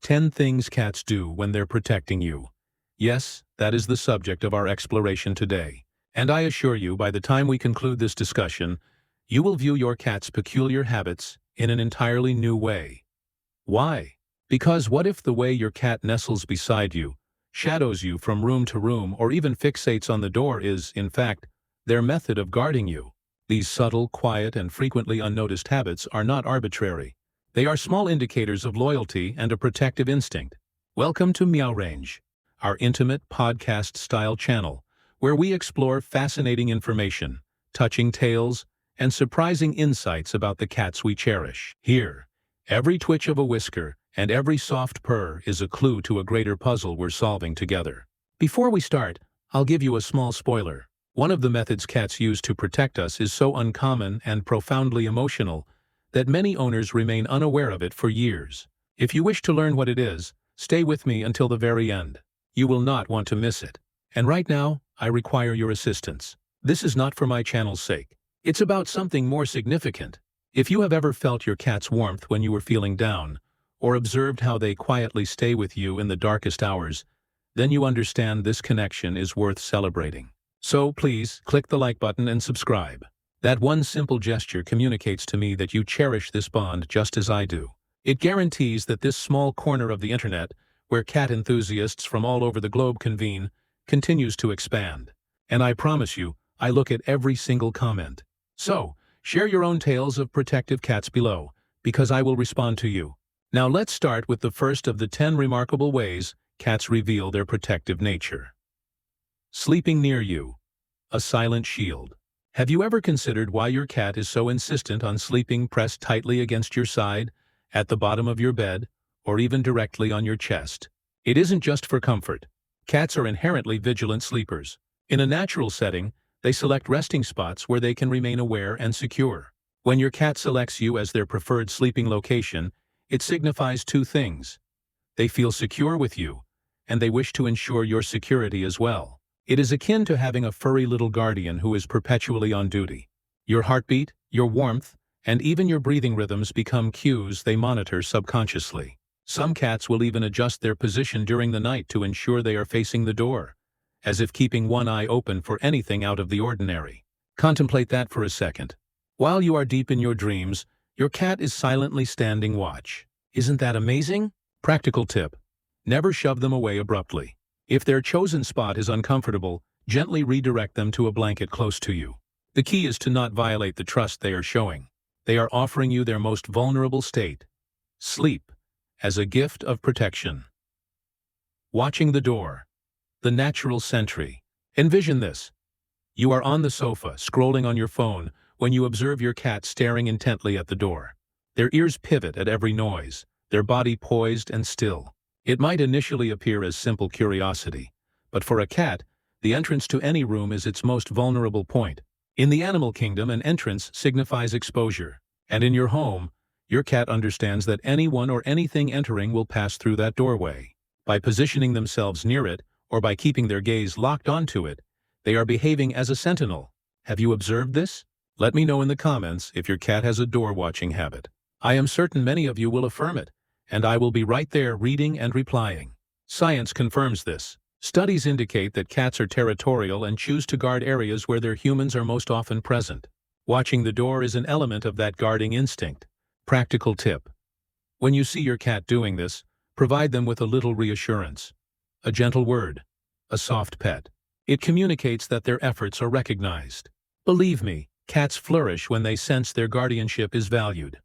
10 things cats do when they're protecting you. Yes, that is the subject of our exploration today. And I assure you, by the time we conclude this discussion, you will view your cat's peculiar habits in an entirely new way. Why? Because what if the way your cat nestles beside you, shadows you from room to room, or even fixates on the door is, in fact, their method of guarding you? These subtle, quiet, and frequently unnoticed habits are not arbitrary. They are small indicators of loyalty and a protective instinct. Welcome to Meowrange, our intimate podcast-style channel, where we explore fascinating information, touching tales, and surprising insights about the cats we cherish. Here, every twitch of a whisker and every soft purr is a clue to a greater puzzle we're solving together. Before we start, I'll give you a small spoiler. One of the methods cats use to protect us is so uncommon and profoundly emotional that many owners remain unaware of it for years. If you wish to learn what it is, stay with me until the very end. You will not want to miss it. And right now, I require your assistance. This is not for my channel's sake. It's about something more significant. If you have ever felt your cat's warmth when you were feeling down, or observed how they quietly stay with you in the darkest hours, then you understand this connection is worth celebrating. So please, click the like button and subscribe. That one simple gesture communicates to me that you cherish this bond just as I do. It guarantees that this small corner of the internet, where cat enthusiasts from all over the globe convene, continues to expand. And I promise you, I look at every single comment. So, share your own tales of protective cats below, because I will respond to you. Now let's start with the first of the 10 remarkable ways cats reveal their protective nature. Sleeping near you. A silent shield. Have you ever considered why your cat is so insistent on sleeping pressed tightly against your side, at the bottom of your bed, or even directly on your chest? It isn't just for comfort. Cats are inherently vigilant sleepers. In a natural setting, they select resting spots where they can remain aware and secure. When your cat selects you as their preferred sleeping location, it signifies two things. They feel secure with you, and they wish to ensure your security as well. It is akin to having a furry little guardian who is perpetually on duty. Your heartbeat, your warmth, and even your breathing rhythms become cues they monitor subconsciously. Some cats will even adjust their position during the night to ensure they are facing the door, as if keeping one eye open for anything out of the ordinary. Contemplate that for a second. While you are deep in your dreams, your cat is silently standing watch. Isn't that amazing? Practical tip: never shove them away abruptly. If their chosen spot is uncomfortable, gently redirect them to a blanket close to you. The key is to not violate the trust they are showing. They are offering you their most vulnerable state, sleep, as a gift of protection. Watching the door. The natural sentry. Envision this. You are on the sofa, scrolling on your phone, when you observe your cat staring intently at the door. Their ears pivot at every noise, their body poised and still. It might initially appear as simple curiosity, but for a cat, the entrance to any room is its most vulnerable point. In the animal kingdom, an entrance signifies exposure, and in your home, your cat understands that anyone or anything entering will pass through that doorway. By positioning themselves near it, or by keeping their gaze locked onto it, they are behaving as a sentinel. Have you observed this? Let me know in the comments if your cat has a door-watching habit. I am certain many of you will affirm it, and I will be right there reading and replying. Science confirms this. Studies indicate that cats are territorial and choose to guard areas where their humans are most often present. Watching the door is an element of that guarding instinct. Practical tip: when you see your cat doing this, provide them with a little reassurance. A gentle word, a soft pet. It communicates that their efforts are recognized. Believe me, cats flourish when they sense their guardianship is valued.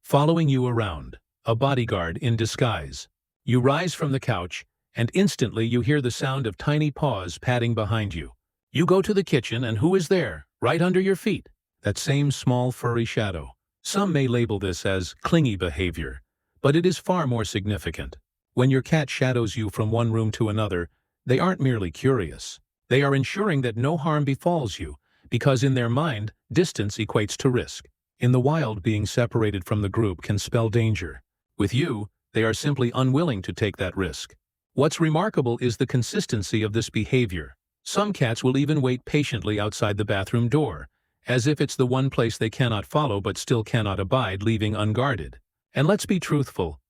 Following you around. A bodyguard in disguise. You rise from the couch, and instantly you hear the sound of tiny paws padding behind you. You go to the kitchen, and who is there, right under your feet? That same small furry shadow. Some may label this as clingy behavior, but it is far more significant. When your cat shadows you from one room to another, they aren't merely curious. They are ensuring that no harm befalls you, because in their mind, distance equates to risk. In the wild, being separated from the group can spell danger. With you, they are simply unwilling to take that risk. What's remarkable is the consistency of this behavior. Some cats will even wait patiently outside the bathroom door, as if it's the one place they cannot follow but still cannot abide leaving unguarded. And let's be truthful.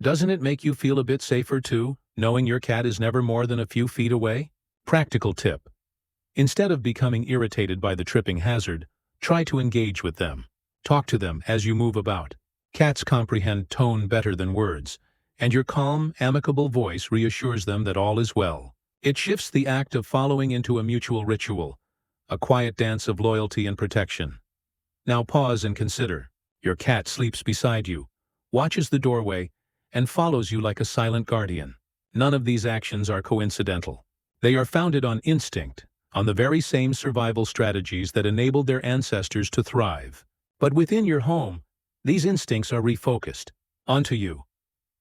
Doesn't it make you feel a bit safer too, knowing your cat is never more than a few feet away? Practical tip. Instead of becoming irritated by the tripping hazard, try to engage with them. Talk to them as you move about. Cats comprehend tone better than words, and your calm, amicable voice reassures them that all is well. It shifts the act of following into a mutual ritual, a quiet dance of loyalty and protection. Now pause and consider. Your cat sleeps beside you, watches the doorway, and follows you like a silent guardian. None of these actions are coincidental. They are founded on instinct, on the very same survival strategies that enabled their ancestors to thrive. But within your home, these instincts are refocused onto you.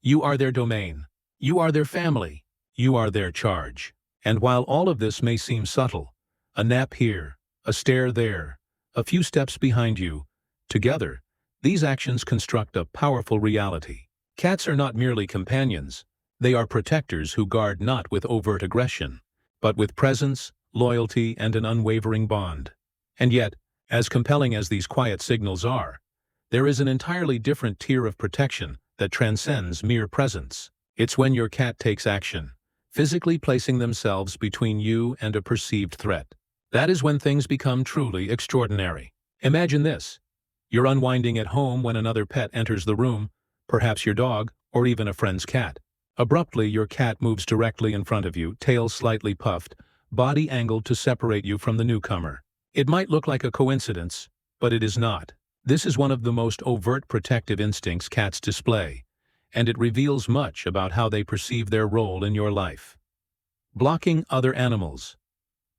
You are their domain. You are their family. You are their charge. And while all of this may seem subtle, a nap here, a stare there, a few steps behind you, together, these actions construct a powerful reality. Cats are not merely companions. They are protectors who guard not with overt aggression, but with presence, loyalty, and an unwavering bond. And yet, as compelling as these quiet signals are, there is an entirely different tier of protection that transcends mere presence. It's when your cat takes action, physically placing themselves between you and a perceived threat. That is when things become truly extraordinary. Imagine this. You're unwinding at home when another pet enters the room, perhaps your dog, or even a friend's cat. Abruptly, your cat moves directly in front of you, tail slightly puffed, body angled to separate you from the newcomer. It might look like a coincidence, but it is not. This is one of the most overt protective instincts cats display, and it reveals much about how they perceive their role in your life. Blocking other animals.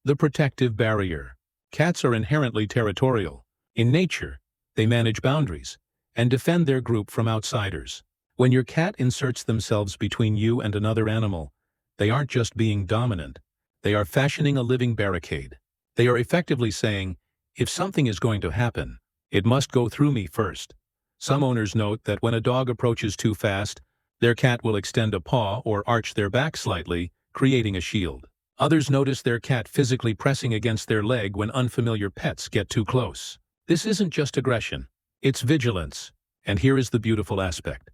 The protective barrier. Cats are inherently territorial. In nature, they manage boundaries and defend their group from outsiders. When your cat inserts themselves between you and another animal, they aren't just being dominant. They are fashioning a living barricade. They are effectively saying, if something is going to happen, it must go through me first. Some owners note that when a dog approaches too fast, their cat will extend a paw or arch their back slightly, creating a shield. Others notice their cat physically pressing against their leg when unfamiliar pets get too close. This isn't just aggression, it's vigilance. And here is the beautiful aspect.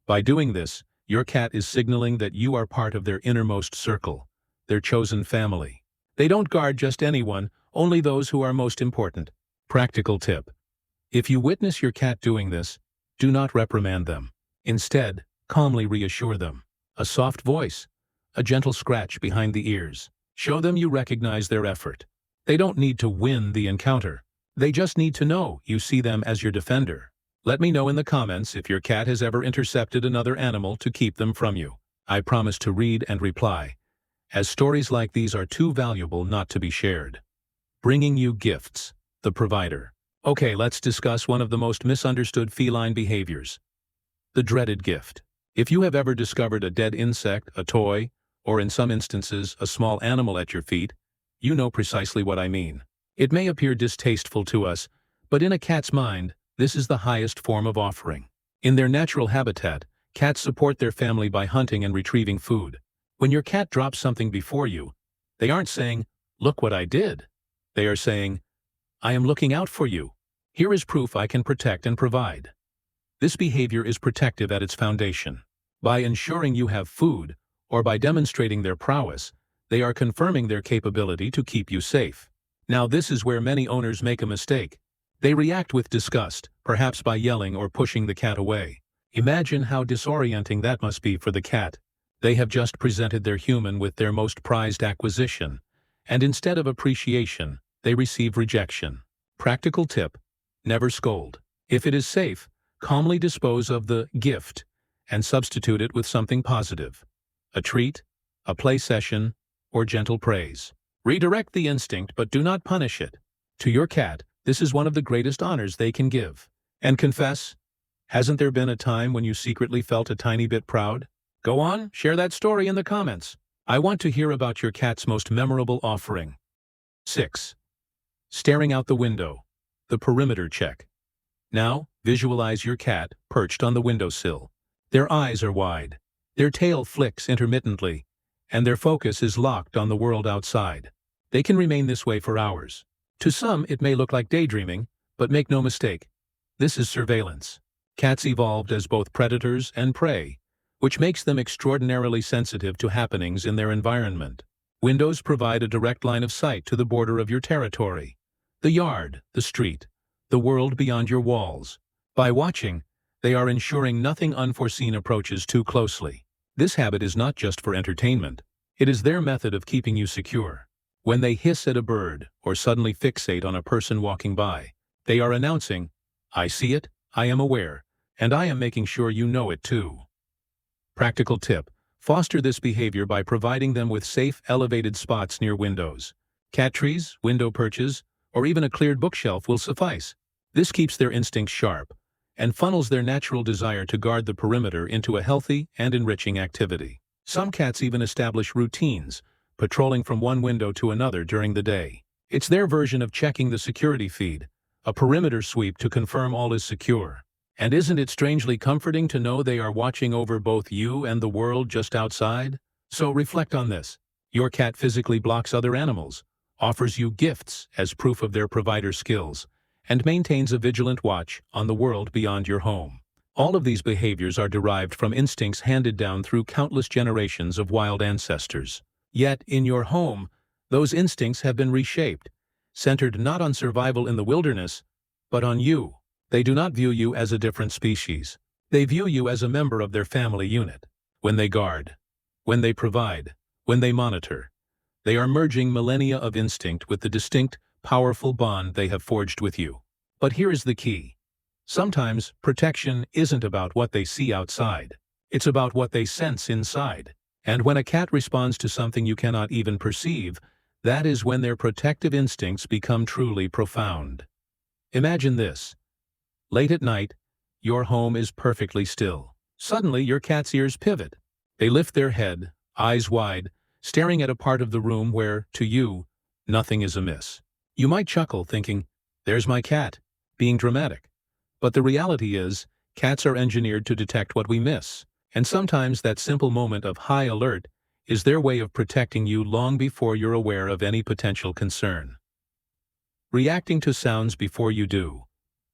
By doing this, your cat is signaling that you are part of their innermost circle, their chosen family. They don't guard just anyone, only those who are most important. Practical tip. If you witness your cat doing this, do not reprimand them. Instead, calmly reassure them. A soft voice, a gentle scratch behind the ears. Show them you recognize their effort. They don't need to win the encounter. They just need to know you see them as your defender. Let me know in the comments if your cat has ever intercepted another animal to keep them from you. I promise to read and reply, as stories like these are too valuable not to be shared. Bringing you gifts. The provider. Okay, let's discuss one of the most misunderstood feline behaviors. The dreaded gift. If you have ever discovered a dead insect, a toy, or in some instances, a small animal at your feet, you know precisely what I mean. It may appear distasteful to us, but in a cat's mind, this is the highest form of offering. In their natural habitat, cats support their family by hunting and retrieving food. When your cat drops something before you, they aren't saying, "Look what I did." They are saying, "I am looking out for you. Here is proof I can protect and provide." This behavior is protective at its foundation. By ensuring you have food, or by demonstrating their prowess, they are confirming their capability to keep you safe. Now this is where many owners make a mistake. They react with disgust, perhaps by yelling or pushing the cat away. Imagine how disorienting that must be for the cat. They have just presented their human with their most prized acquisition, and instead of appreciation, they receive rejection. Practical tip: never scold. If it is safe, calmly dispose of the gift and substitute it with something positive. A treat, a play session, or gentle praise. Redirect the instinct, but do not punish it. To your cat, this is one of the greatest honors they can give. And confess, hasn't there been a time when you secretly felt a tiny bit proud? Go on, share that story in the comments. I want to hear about your cat's most memorable offering. 6. Staring out the window. The perimeter check. Now, visualize your cat perched on the windowsill. Their eyes are wide. Their tail flicks intermittently, and their focus is locked on the world outside. They can remain this way for hours. To some, it may look like daydreaming, but make no mistake, this is surveillance. Cats evolved as both predators and prey, which makes them extraordinarily sensitive to happenings in their environment. Windows provide a direct line of sight to the border of your territory, the yard, the street, the world beyond your walls. By watching, they are ensuring nothing unforeseen approaches too closely. This habit is not just for entertainment. It is their method of keeping you secure. When they hiss at a bird or suddenly fixate on a person walking by, they are announcing, "I see it, I am aware, and I am making sure you know it too." Practical tip: foster this behavior by providing them with safe, elevated spots near windows. Cat trees, window perches, or even a cleared bookshelf will suffice. This keeps their instincts sharp and funnels their natural desire to guard the perimeter into a healthy and enriching activity. Some cats even establish routines, patrolling from one window to another during the day. It's their version of checking the security feed, a perimeter sweep to confirm all is secure. And isn't it strangely comforting to know they are watching over both you and the world just outside? So reflect on this. Your cat physically blocks other animals, offers you gifts as proof of their provider skills, and maintains a vigilant watch on the world beyond your home. All of these behaviors are derived from instincts handed down through countless generations of wild ancestors. Yet, in your home, those instincts have been reshaped, centered not on survival in the wilderness, but on you. They do not view you as a different species. They view you as a member of their family unit. When they guard, when they provide, when they monitor, they are merging millennia of instinct with the distinct, powerful bond they have forged with you. But here is the key. Sometimes, protection isn't about what they see outside. It's about what they sense inside. And when a cat responds to something you cannot even perceive, that is when their protective instincts become truly profound. Imagine this. Late at night, your home is perfectly still. Suddenly, your cat's ears pivot. They lift their head, eyes wide, staring at a part of the room where, to you, nothing is amiss. You might chuckle, thinking, "There's my cat," being dramatic. But the reality is, cats are engineered to detect what we miss. And sometimes that simple moment of high alert is their way of protecting you long before you're aware of any potential concern. Reacting to sounds before you do.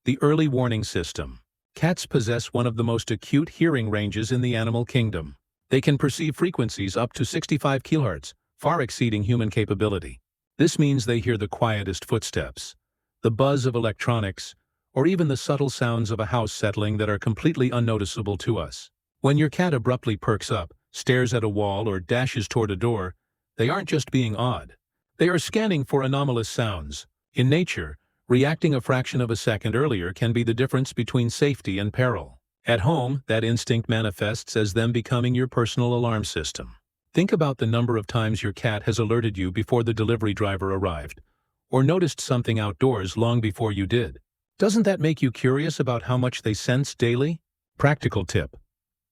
The early warning system. Cats possess one of the most acute hearing ranges in the animal kingdom. They can perceive frequencies up to 65 kHz, far exceeding human capability. This means they hear the quietest footsteps, the buzz of electronics, or even the subtle sounds of a house settling that are completely unnoticeable to us. When your cat abruptly perks up, stares at a wall, or dashes toward a door, they aren't just being odd. They are scanning for anomalous sounds. In nature, reacting a fraction of a second earlier can be the difference between safety and peril. At home, that instinct manifests as them becoming your personal alarm system. Think about the number of times your cat has alerted you before the delivery driver arrived, or noticed something outdoors long before you did. Doesn't that make you curious about how much they sense daily? Practical tip.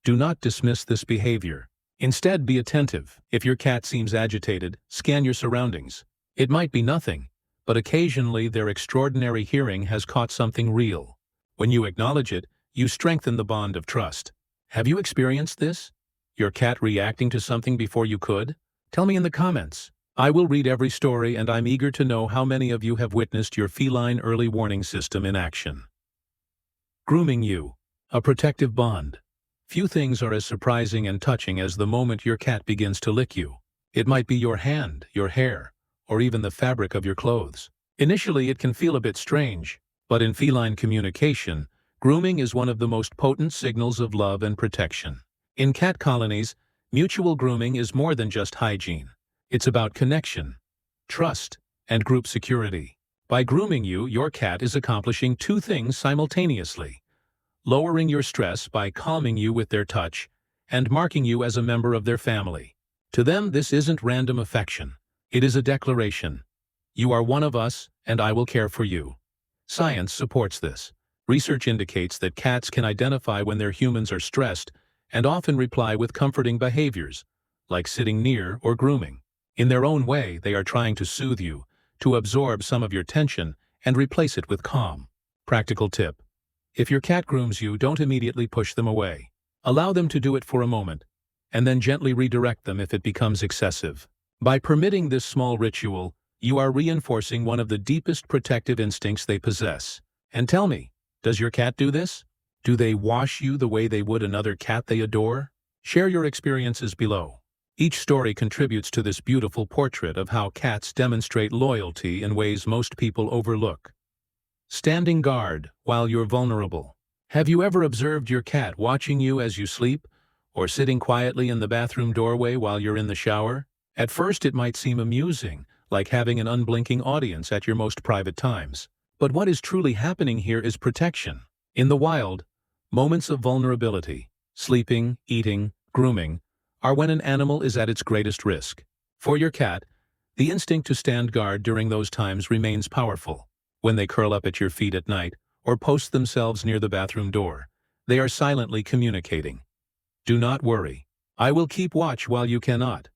Do not dismiss this behavior. Instead, be attentive. If your cat seems agitated, scan your surroundings. It might be nothing, but occasionally their extraordinary hearing has caught something real. When you acknowledge it, you strengthen the bond of trust. Have you experienced this? Your cat reacting to something before you could? Tell me in the comments. I will read every story, and I'm eager to know how many of you have witnessed your feline early warning system in action. Grooming you. A protective bond. Few things are as surprising and touching as the moment your cat begins to lick you. It might be your hand, your hair, or even the fabric of your clothes. Initially, it can feel a bit strange, but in feline communication, grooming is one of the most potent signals of love and protection. In cat colonies, mutual grooming is more than just hygiene. It's about connection, trust, and group security. By grooming you, your cat is accomplishing two things simultaneously: lowering your stress by calming you with their touch, and marking you as a member of their family. To them, this isn't random affection. It is a declaration. You are one of us, and I will care for you. Science supports this. Research indicates that cats can identify when their humans are stressed and often reply with comforting behaviors, like sitting near or grooming. In their own way, they are trying to soothe you, to absorb some of your tension and replace it with calm. Practical tip. If your cat grooms you, don't immediately push them away. Allow them to do it for a moment, and then gently redirect them if it becomes excessive. By permitting this small ritual, you are reinforcing one of the deepest protective instincts they possess. And tell me, does your cat do this? Do they wash you the way they would another cat they adore? Share your experiences below. Each story contributes to this beautiful portrait of how cats demonstrate loyalty in ways most people overlook. Standing guard while you're vulnerable. Have you ever observed your cat watching you as you sleep, or sitting quietly in the bathroom doorway while you're in the shower? At first it might seem amusing, like having an unblinking audience at your most private times. But what is truly happening here is protection. In the wild, moments of vulnerability, sleeping, eating, grooming, are when an animal is at its greatest risk. For your cat, the instinct to stand guard during those times remains powerful. When they curl up at your feet at night, or post themselves near the bathroom door, they are silently communicating. Do not worry. I will keep watch while you cannot.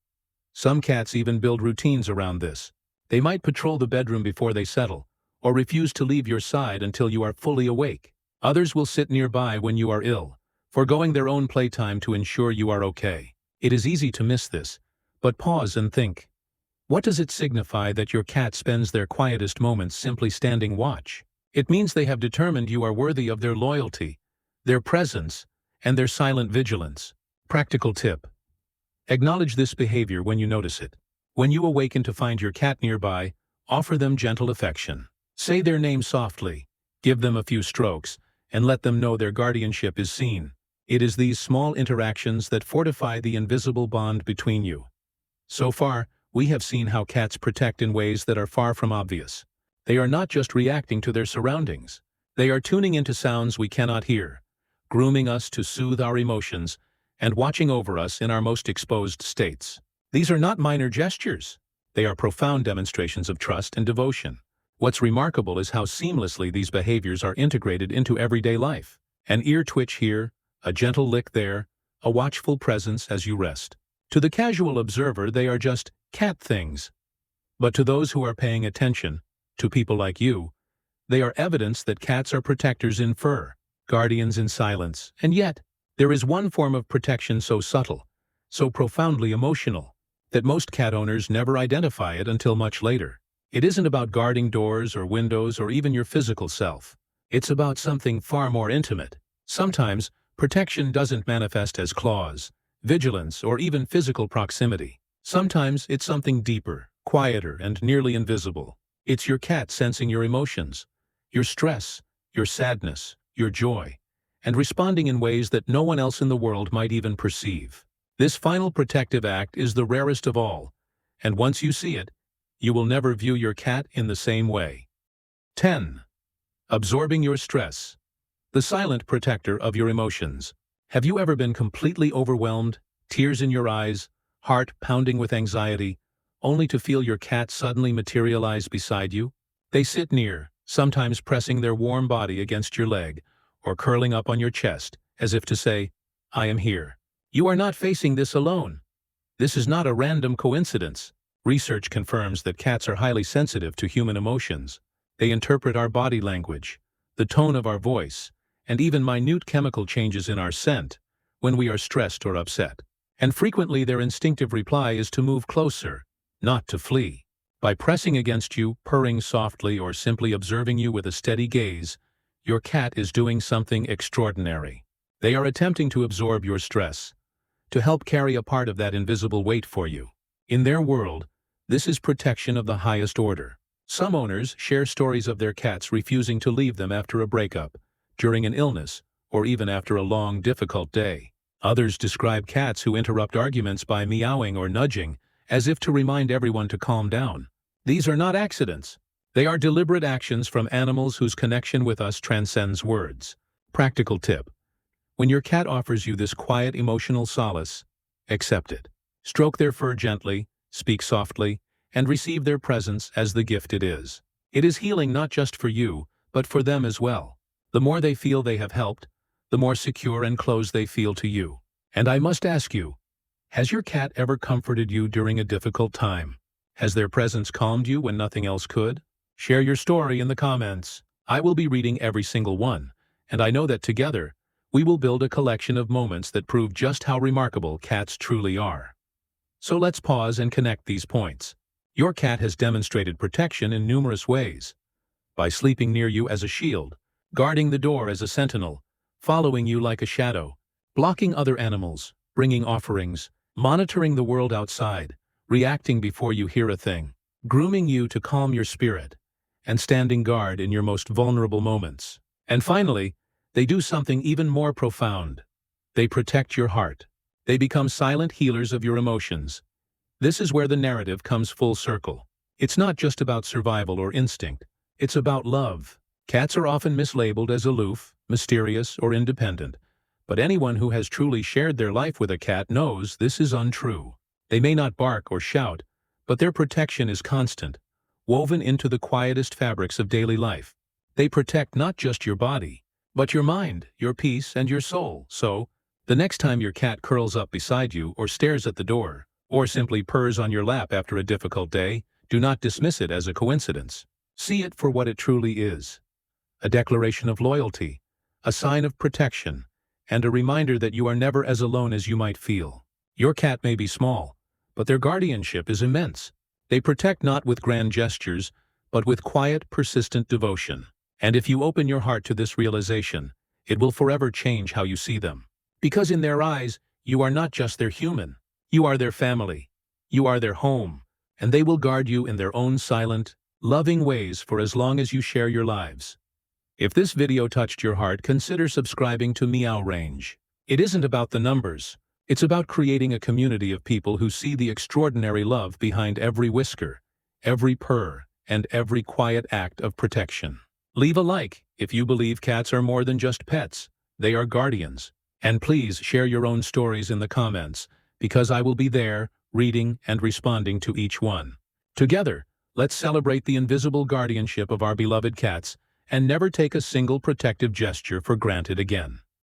Some cats even build routines around this. They might patrol the bedroom before they settle, or refuse to leave your side until you are fully awake. Others will sit nearby when you are ill, foregoing their own playtime to ensure you are okay. It is easy to miss this, but pause and think. What does it signify that your cat spends their quietest moments simply standing watch? It means they have determined you are worthy of their loyalty, their presence, and their silent vigilance. Practical tip. Acknowledge this behavior when you notice it. When you awaken to find your cat nearby, offer them gentle affection. Say their name softly, give them a few strokes, and let them know their guardianship is seen. It is these small interactions that fortify the invisible bond between you. So far, we have seen how cats protect in ways that are far from obvious. They are not just reacting to their surroundings. They are tuning into sounds we cannot hear, grooming us to soothe our emotions, and watching over us in our most exposed states. These are not minor gestures. They are profound demonstrations of trust and devotion. What's remarkable is how seamlessly these behaviors are integrated into everyday life. An ear twitch here, a gentle lick there, a watchful presence as you rest. To the casual observer, they are just cat things. But to those who are paying attention, to people like you, they are evidence that cats are protectors in fur, guardians in silence, and yet, there is one form of protection so subtle, so profoundly emotional, that most cat owners never identify it until much later. It isn't about guarding doors or windows or even your physical self. It's about something far more intimate. Sometimes, protection doesn't manifest as claws, vigilance, or even physical proximity. Sometimes it's something deeper, quieter, and nearly invisible. It's your cat sensing your emotions, your stress, your sadness, your joy, and responding in ways that no one else in the world might even perceive. This final protective act is the rarest of all, and once you see it, you will never view your cat in the same way. 10. Absorbing your stress. The silent protector of your emotions. Have you ever been completely overwhelmed, tears in your eyes, heart pounding with anxiety, only to feel your cat suddenly materialize beside you? They sit near, sometimes pressing their warm body against your leg, or curling up on your chest, as if to say, I am here. You are not facing this alone. This is not a random coincidence. Research confirms that cats are highly sensitive to human emotions. They interpret our body language, the tone of our voice, and even minute chemical changes in our scent when we are stressed or upset. And frequently their instinctive reply is to move closer, not to flee. By pressing against you, purring softly, or simply observing you with a steady gaze, your cat is doing something extraordinary. They are attempting to absorb your stress, to help carry a part of that invisible weight for you. In their world, this is protection of the highest order. Some owners share stories of their cats refusing to leave them after a breakup, during an illness, or even after a long, difficult day. Others describe cats who interrupt arguments by meowing or nudging, as if to remind everyone to calm down. These are not accidents. They are deliberate actions from animals whose connection with us transcends words. Practical tip. When your cat offers you this quiet emotional solace, accept it. Stroke their fur gently, speak softly, and receive their presence as the gift it is. It is healing not just for you, but for them as well. The more they feel they have helped, the more secure and close they feel to you. And I must ask you, has your cat ever comforted you during a difficult time? Has their presence calmed you when nothing else could? Share your story in the comments. I will be reading every single one, and I know that together, we will build a collection of moments that prove just how remarkable cats truly are. So let's pause and connect these points. Your cat has demonstrated protection in numerous ways. By sleeping near you as a shield, guarding the door as a sentinel, following you like a shadow, blocking other animals, bringing offerings, monitoring the world outside, reacting before you hear a thing, grooming you to calm your spirit, and standing guard in your most vulnerable moments. And finally, they do something even more profound. They protect your heart. They become silent healers of your emotions. This is where the narrative comes full circle. It's not just about survival or instinct. It's about love. Cats are often mislabeled as aloof, mysterious, or independent, but anyone who has truly shared their life with a cat knows this is untrue. They may not bark or shout, but their protection is constant, woven into the quietest fabrics of daily life. They protect not just your body, but your mind, your peace, and your soul. So, the next time your cat curls up beside you or stares at the door, or simply purrs on your lap after a difficult day, do not dismiss it as a coincidence. See it for what it truly is: a declaration of loyalty, a sign of protection, and a reminder that you are never as alone as you might feel. Your cat may be small, but their guardianship is immense. They protect not with grand gestures, but with quiet, persistent devotion. And if you open your heart to this realization, it will forever change how you see them. Because in their eyes, you are not just their human. You are their family. You are their home. And they will guard you in their own silent, loving ways for as long as you share your lives. If this video touched your heart, consider subscribing to Meowrange. It isn't about the numbers. It's about creating a community of people who see the extraordinary love behind every whisker, every purr, and every quiet act of protection. Leave a like if you believe cats are more than just pets. They are guardians. And please share your own stories in the comments, because I will be there, reading and responding to each one. Together, let's celebrate the invisible guardianship of our beloved cats and never take a single protective gesture for granted again.